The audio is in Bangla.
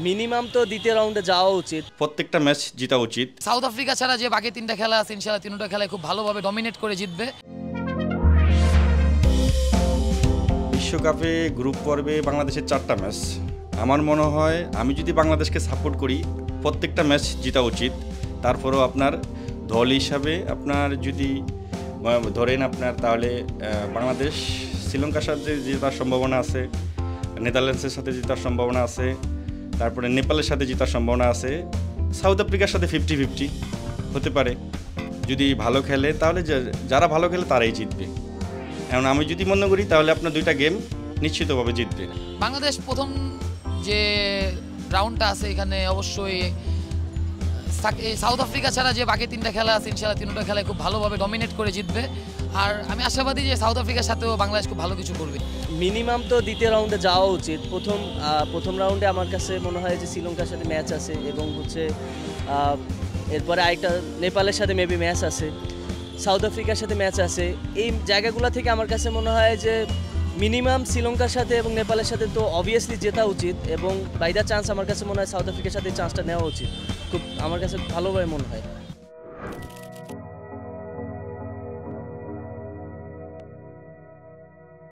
মিনিমাম তো দ্বিতীয় রাউন্ডে যাওয়া উচিত। প্রত্যেকটা ম্যাচ জিতা উচিত। সাউথ আফ্রিকা ছাড়া যে বাকি তিনটা খেলা আছে ইনশাআল্লাহ তিনটা খেলায় খুব ভালোভাবে ডমিনেট করে জিতবে। বিশ্বকাপে গ্রুপ পর্বে বাংলাদেশের 4টা ম্যাচ, আমার মনে হয় আমি যদি বাংলাদেশকে সাপোর্ট করি প্রত্যেকটা ম্যাচ জিতা উচিত। তারপরেও আপনার দল হিসাবে আপনার যদি ধরেন আপনার তাহলে বাংলাদেশ শ্রীলঙ্কার সাথে জেতার সম্ভাবনা আছে, নেদারল্যান্ডসের সাথে জেতার সম্ভাবনা আছে, তারপরে নেপালের সাথে জেতার সম্ভাবনা আছে, সাউথ আফ্রিকার সাথে 50-50 হতে পারে। যদি ভালো খেলে তাহলে যারা ভালো খেলে তারাই জিতবে। এখন আমি যদি মনে করি তাহলে আপনার 2টা গেম নিশ্চিতভাবে জিতবে। বাংলাদেশ প্রথম যে রাউন্ডটা আছে এখানে অবশ্যই সাউথ আফ্রিকা ছাড়া যে বাকি তিনটা খেলা আছে ইনশাআল্লাহ তিনটা খেলায় খুব ভালোভাবে ডমিনেট করে জিতবে। আর আমি আশাবাদী যে সাউথ আফ্রিকার সাথেও বাংলাদেশ খুব ভালো কিছু করবে। মিনিমাম তো দ্বিতীয় রাউন্ডে যাওয়া উচিত। প্রথম রাউন্ডে আমার কাছে মনে হয় যে শ্রীলঙ্কার সাথে ম্যাচ আছে এবং হচ্ছে এরপরে আরেকটা নেপালের সাথে মেবি ম্যাচ আছে, সাউথ আফ্রিকার সাথে ম্যাচ আছে। এই জায়গাগুলো থেকে আমার কাছে মনে হয় যে মিনিমাম শ্রীলঙ্কার সাথে এবং নেপালের সাথে তো অবভিয়াসলি জেতা উচিত এবং বাই দ্য চান্স আমার কাছে মনে হয় সাউথ আফ্রিকার সাথে চান্সটা নেওয়া উচিত। খুব আমার কাছে ভালোভাবে মনে হয়।